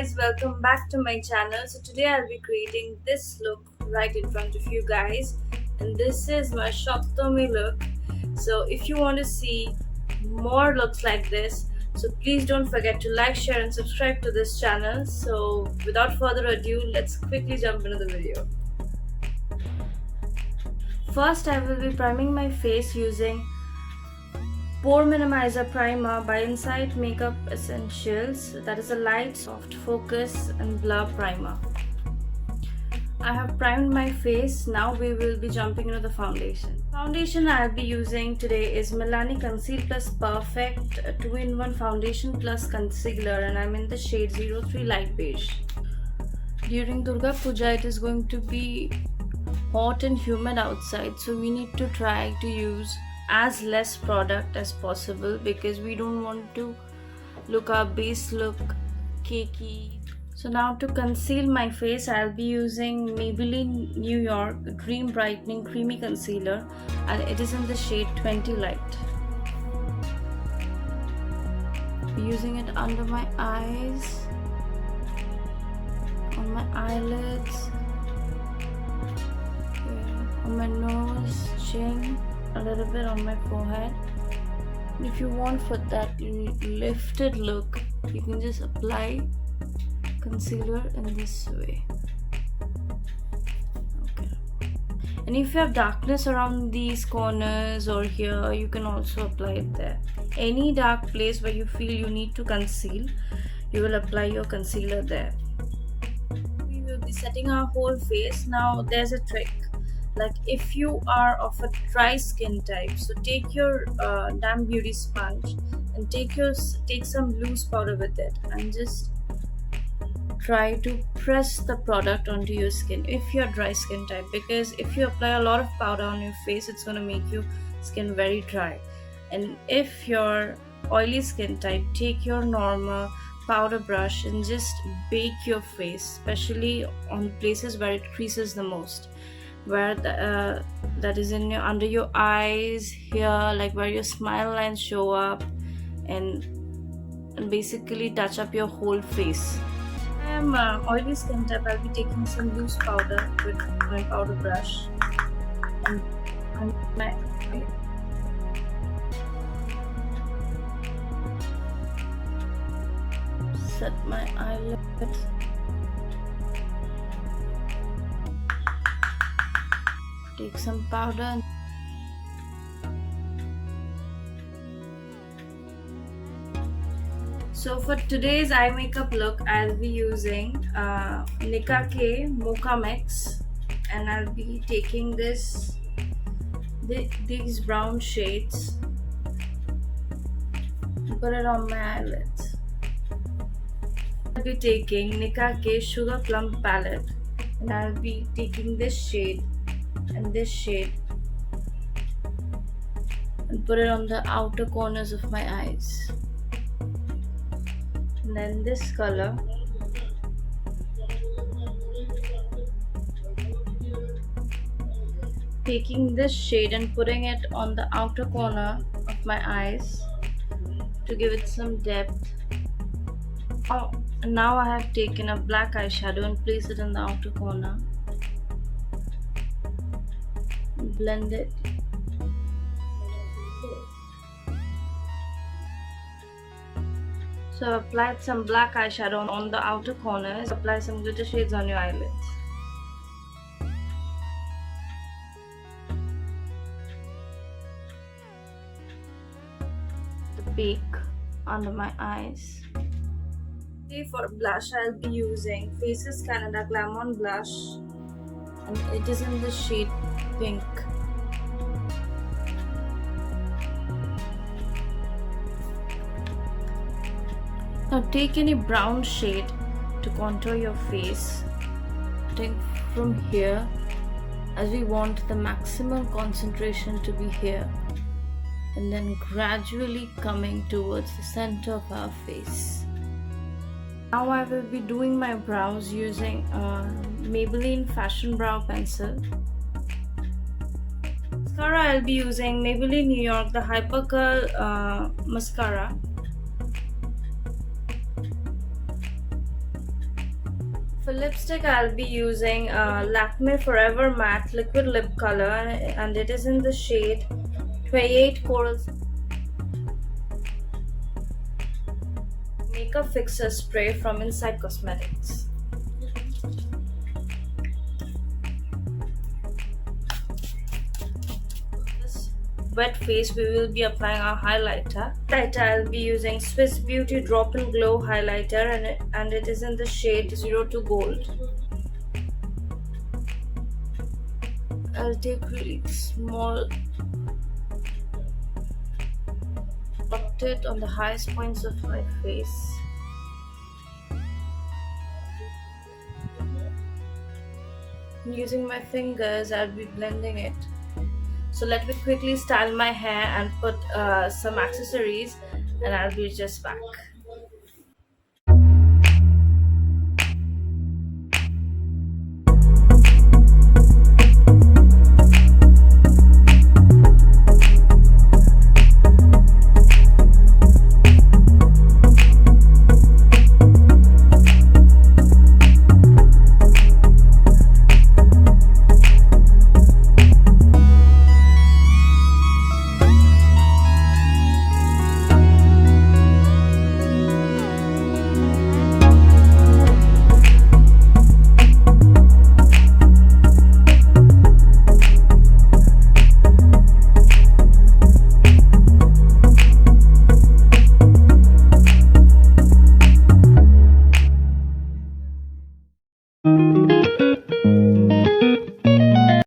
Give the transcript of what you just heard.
guys, welcome back to my channel. So today I'll be creating this look right in front of you guys, and this is my SAPTAMI look. So if you want to see more looks like this, so please don't forget to like, share and subscribe to this channel. So without further ado, let's quickly jump into the video. First, I will be priming my face using Pore Minimizer Primer by Insight Makeup Essentials. That is a light, soft focus and blur primer. I have primed my face. Now we will be jumping into the foundation. Foundation I will be using today is Milani Conceal Plus Perfect 2-in-1 Foundation Plus Concealer, and I'm in the shade 03 Light Beige. During Durga Puja, it is going to be hot and humid outside, so we need to try to use as less product as possible because we don't want to look our base look cakey. So now to conceal my face, I'll be using Maybelline New York Dream Brightening Creamy Concealer, and it is in the shade 20 Light. Using it under my eyes, on my eyelids, on my nose, chin, a little bit on my forehead. If you want for that lifted look, you can just apply concealer in this way. Okay. And if you have darkness around these corners or here, you can also apply it there. Any dark place where you feel you need to conceal, you will apply your concealer there. We will be setting our whole face. Now there's a trick. Like if you are of a dry skin type, so take your damp beauty sponge and take some loose powder with it and just try to press the product onto your skin if you're dry skin type, because if you apply a lot of powder on your face, it's going to make your skin very dry. And if you're oily skin type, take your normal powder brush and just bake your face, especially on places where it creases the most, where that is in your under your eyes here, like where your smile lines show up, and basically touch up your whole face. I am oily skin type. I'll be taking some loose powder with my powder brush and my eye. Set my eyelids. Take some powder. So for today's eye makeup look, I'll be using Nika K Mocha Mix, and I'll be taking these brown shades and put it on my eyelids. I'll be taking Nika K Sugar Plum Palette, and I'll be taking this shade and this shade and put it on the outer corners of my eyes. And then this color, taking this shade and putting it on the outer corner of my eyes to give it some depth. Oh, and now I have taken a black eyeshadow and placed it in the outer corner. Blend it. So applied some black eyeshadow on the outer corners. Apply some glitter shades on your eyelids. The bake under my eyes. For blush, I'll be using Faces Canada Glam On Blush, and it is in the shade pink. Now take any brown shade to contour your face. Take from here, as we want the maximum concentration to be here, and then gradually coming towards the center of our face. Now I will be doing my brows using Maybelline Fashion Brow Pencil. Mascara, I'll be using Maybelline New York the Hyper Curl Mascara. For lipstick, I'll be using Lakme Forever Matte Liquid Lip Color, and it is in the shade 28 Coral Makeup Fixer Spray from Inside Cosmetics. This wet face, we will be applying our highlighter. I'll be using Swiss Beauty Drop and Glow highlighter, and it is in the shade 02 Gold. I'll take really small, dot it on the highest points of my face. Using my fingers, I'll be blending it. So let me quickly style my hair and put some accessories, and I'll be just back.